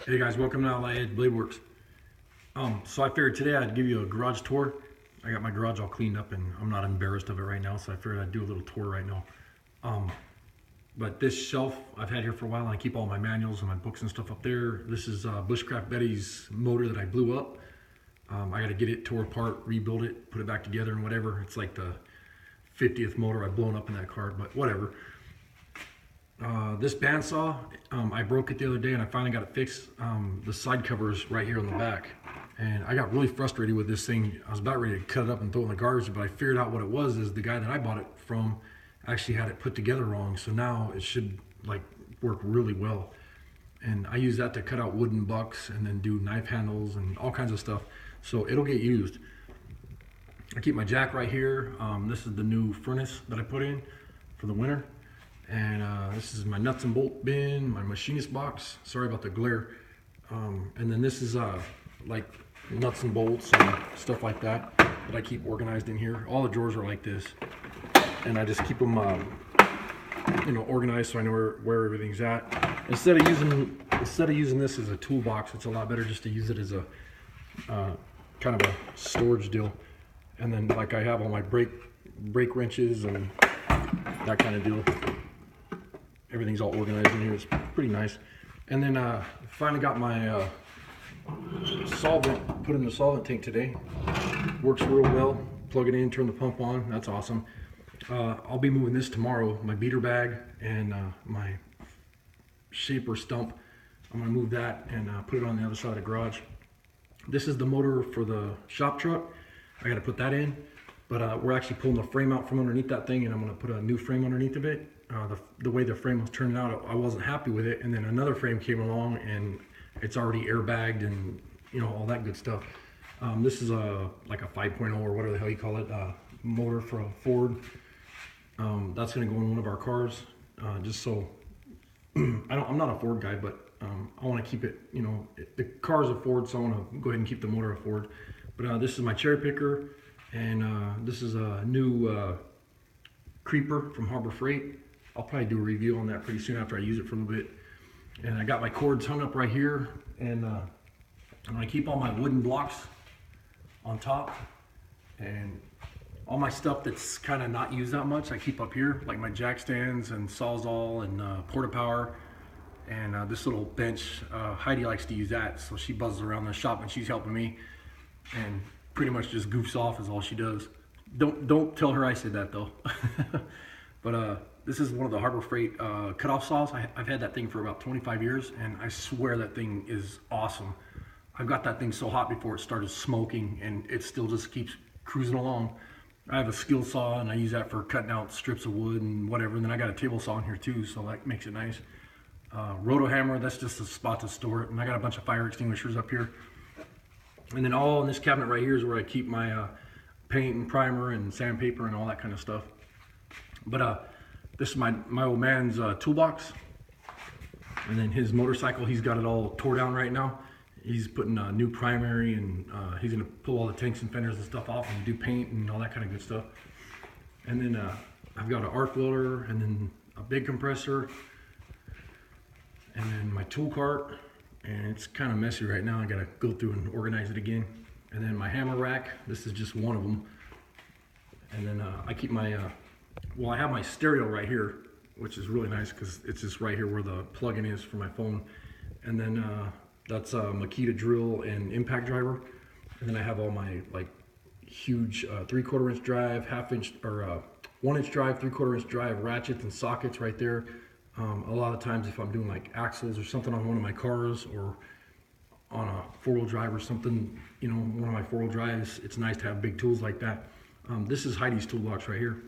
Hey guys, welcome to Untitled Blade Works. So I figured today I'd give you a garage tour. I got my garage all cleaned up and I'm not embarrassed of it right now, so I figured I'd do a little tour right now. But this shelf I've had here for a while, and I keep all my manuals and my books and stuff up there. This is Bushcraft Betty's motor that I blew up. I got to get it tore apart, rebuild it, put it back together and whatever. It's like the 50th motor I've blown up in that car, but whatever. This bandsaw, I broke it the other day and I finally got it fixed. The side cover is right here on the back, and I got really frustrated with this thing. I was about ready to cut it up and throw it in the garbage, but I figured out what it was. Is the guy that I bought it from actually had it put together wrong, so now it should like work really well. And I use that to cut out wooden bucks and then do knife handles and all kinds of stuff, so it'll get used. I keep my jack right here. This is the new furnace that I put in for the winter. And this is my nuts and bolt bin, my machinist box. Sorry about the glare. And then this is like nuts and bolts and stuff like that I keep organized in here. All the drawers are like this, and I just keep them, organized so I know where everything's at. Instead of using this as a toolbox, it's a lot better just to use it as a kind of a storage deal. And then like I have all my brake wrenches and that kind of deal. Everything's all organized in here. It's pretty nice. And then finally got my solvent put in the solvent tank today. Works real well. Plug it in, turn the pump on. That's awesome. I'll be moving this tomorrow. My beater bag and my shaper stump. I'm gonna move that and put it on the other side of the garage. This is the motor for the shop truck. I got to put that in, but we're actually pulling the frame out from underneath that thing, and I'm gonna put a new frame underneath of it. The way the frame was turning out, I wasn't happy with it, and then another frame came along and it's already airbagged and all that good stuff. This is like a 5.0 or whatever the hell you call it, motor for a Ford. That's going to go in one of our cars, just so I'm not a Ford guy, but I want to keep it, the car is a Ford, so I want to go ahead and keep the motor a Ford. But this is my cherry picker, and this is a new creeper from Harbor Freight. I'll probably do a review on that pretty soon after I use it for a little bit. And I got my cords hung up right here, and I keep all my wooden blocks on top, and all my stuff that's kind of not used that much I keep up here, like my jack stands and Sawzall and Porta Power, and this little bench. Heidi likes to use that, so she buzzes around the shop and she's helping me, and pretty much just goofs off is all she does. Don't tell her I said that though. But this is one of the Harbor Freight cutoff saws. I've had that thing for about 25 years, and I swear that thing is awesome. I've got that thing so hot before it started smoking, and it still just keeps cruising along. I have a skill saw, and I use that for cutting out strips of wood and whatever. And then I got a table saw in here too, so that makes it nice. Roto hammer, that's just a spot to store it. And I got a bunch of fire extinguishers up here. And then all in this cabinet right here is where I keep my paint and primer and sandpaper and all that kind of stuff. But this is my old man's toolbox, and then his motorcycle, he's got it all tore down right now. He's putting a new primary, and he's gonna pull all the tanks and fenders and stuff off and do paint and all that kind of good stuff. And then I've got an arc welder, and then a big compressor, and then my tool cart, and it's kind of messy right now. I gotta go through and organize it again. And then my hammer rack, this is just one of them. And then I keep my well, I have my stereo right here, which is really nice because it's just right here where the plug-in is for my phone. And then that's a Makita drill and impact driver. And then I have all my like huge 3/4 inch drive, 1/2 inch or 1 inch drive, 3/4 inch drive ratchets and sockets right there. A lot of times if I'm doing like axles or something on one of my cars, or on a 4-wheel drive or something, one of my 4-wheel drives, it's nice to have big tools like that. This is Heidi's toolbox right here.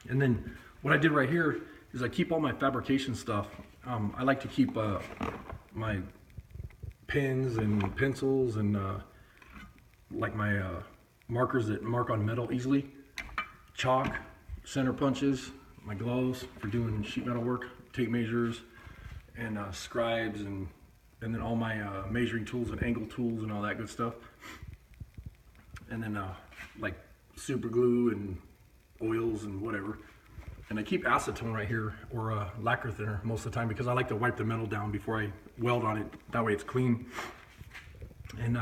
And then what I did right here is I keep all my fabrication stuff. I like to keep my pens and pencils and like my markers that mark on metal easily, chalk, center punches, my gloves for doing sheet metal work, tape measures, and scribes, and then all my measuring tools and angle tools and all that good stuff. And then like super glue and oils and whatever. And I keep acetone right here, or lacquer thinner most of the time, because I like to wipe the metal down before I weld on it. That way it's clean. And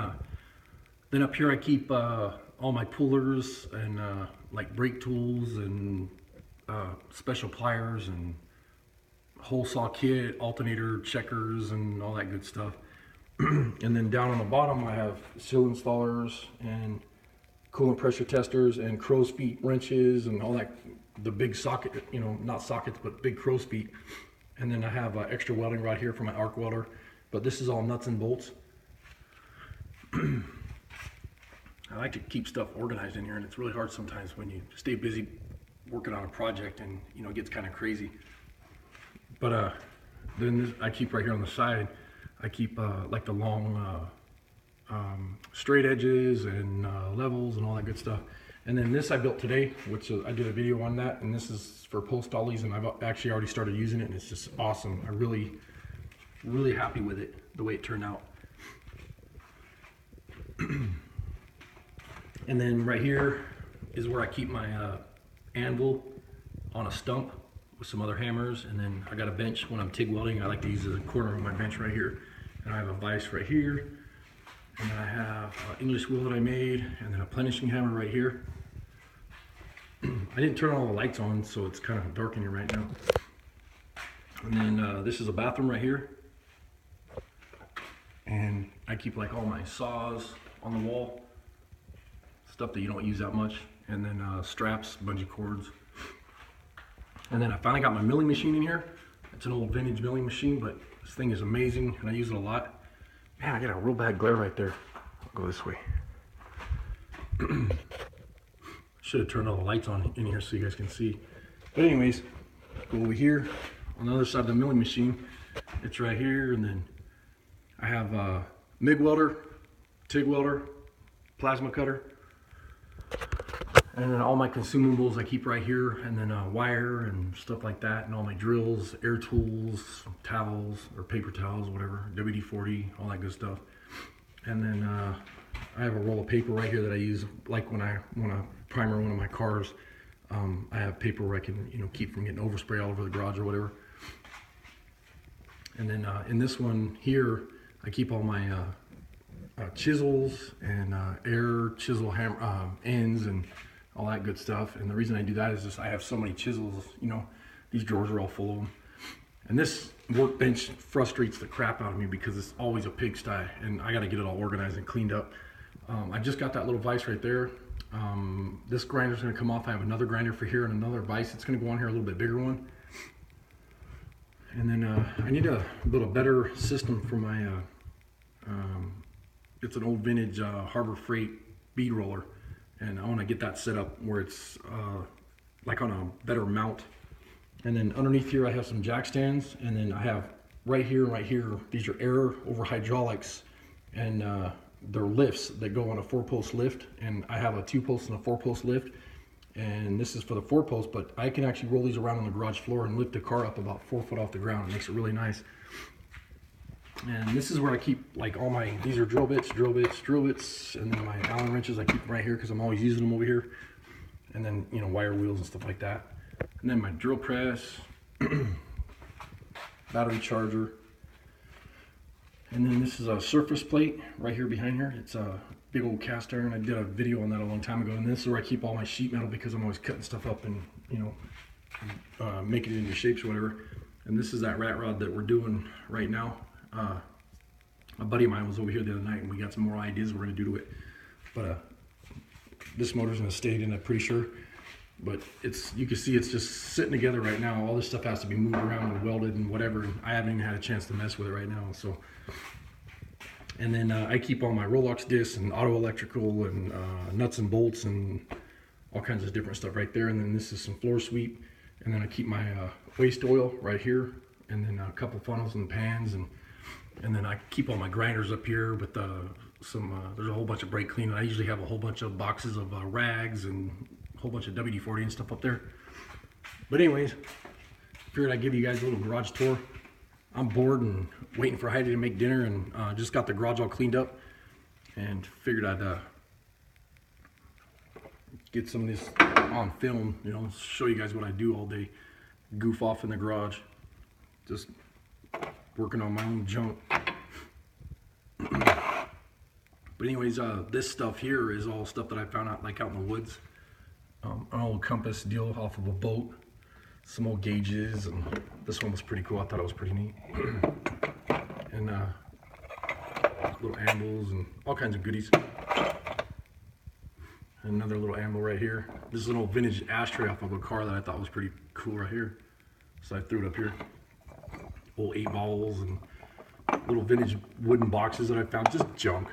then up here I keep all my pullers and like brake tools and special pliers and hole saw kit, alternator checkers, and all that good stuff. And then down on the bottom I have seal installers and coolant pressure testers and crow's feet wrenches and all that, the big socket, you know, not sockets, but big crow's feet. And then I have extra welding rod here for my arc welder, but this is all nuts and bolts. I like to keep stuff organized in here, and it's really hard sometimes when you stay busy working on a project and, you know, it gets kind of crazy. But then this, I keep right here on the side, I keep like the long straight edges and levels and all that good stuff. And then this I built today, which I did a video on that, and this is for post dollies, and I've actually already started using it, and it's just awesome. I'm really happy with it, the way it turned out. And then right here is where I keep my anvil on a stump with some other hammers, and then I got a bench when I'm TIG welding. I like to use the corner of my bench right here, and I have a vise right here, and then I have English wheel that I made, and then a plenishing hammer right here. I didn't turn all the lights on, so it's kind of dark in here right now. And then this is a bathroom right here, and I keep like all my saws on the wall, stuff that you don't use that much, and then straps, bungee cords. And then I finally got my milling machine in here. It's an old vintage milling machine, but this thing is amazing, and I use it a lot. Man, I got a real bad glare right there. I'll go this way. Should have turned all the lights on in here so you guys can see. But anyways, go over here on the other side of the milling machine. It's right here, and then I have a MIG welder, TIG welder, plasma cutter, and then all my consumables I keep right here, and then wire and stuff like that, and all my drills, air tools, towels or paper towels, whatever, WD-40, all that good stuff. And then I have a roll of paper right here that I use, like when I want to primer one of my cars. I have paper where I can, you know, keep from getting overspray all over the garage or whatever. And then in this one here, I keep all my chisels and air chisel hammer ends and all that good stuff. And the reason I do that is just I have so many chisels, you know, these drawers are all full of them. And this workbench frustrates the crap out of me because it's always a pigsty, and I got to get it all organized and cleaned up. I just got that little vise right there. This grinder's going to come off. I have another grinder for here and another vise. It's going to go on here, a little bit bigger one. And then I need to build a better system for my it's an old vintage Harbor Freight bead roller, and I want to get that set up where it's like on a better mount. And then underneath here I have some jack stands, and then I have right here and right here, these are air over hydraulics, and they're lifts that go on a 4-post lift, and I have a 2-post and a 4-post lift, and this is for the 4-post, but I can actually roll these around on the garage floor and lift the car up about 4 foot off the ground. It makes it really nice. And this is where I keep like all my, these are drill bits, and then my Allen wrenches I keep right here because I'm always using them over here. And then, you know, wire wheels and stuff like that. And then my drill press, battery charger. And then this is a surface plate right here behind here. It's a big old cast iron. I did a video on that a long time ago. And this is where I keep all my sheet metal because I'm always cutting stuff up and, you know, making it into shapes or whatever. And this is that rat rod that we're doing right now. A buddy of mine was over here the other night, and we got some more ideas we're going to do to it. But this motor's going to stay in, I'm pretty sure. But it's, you can see it's just sitting together right now. All this stuff has to be moved around and welded and whatever. And I haven't even had a chance to mess with it right now. So, and then I keep all my Rolex discs and auto electrical and nuts and bolts and all kinds of different stuff right there. And then this is some floor sweep. And then I keep my waste oil right here, and then a couple funnels and pans, and then I keep all my grinders up here with some, there's a whole bunch of brake cleaning. I usually have a whole bunch of boxes of rags and a whole bunch of WD-40 and stuff up there. But anyways, figured I'd give you guys a little garage tour. I'm bored and waiting for Heidi to make dinner, and just got the garage all cleaned up, and figured I'd get some of this on film, you know, show you guys what I do all day. goof off in the garage, just working on my own junk. But anyways, this stuff here is all stuff that I found out like out in the woods. An old compass deal off of a boat, some old gauges, and this one was pretty cool. I thought it was pretty neat. And little anvils and all kinds of goodies. Another little anvil right here. This is an old vintage ashtray off of a car that I thought was pretty cool right here. So I threw it up here. Old 8 balls and little vintage wooden boxes that I found, just junk.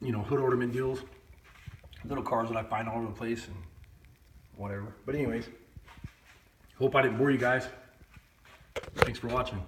You know, hood ornament deals. Little cars that I find all over the place and whatever. But anyways, hope I didn't bore you guys. Thanks for watching.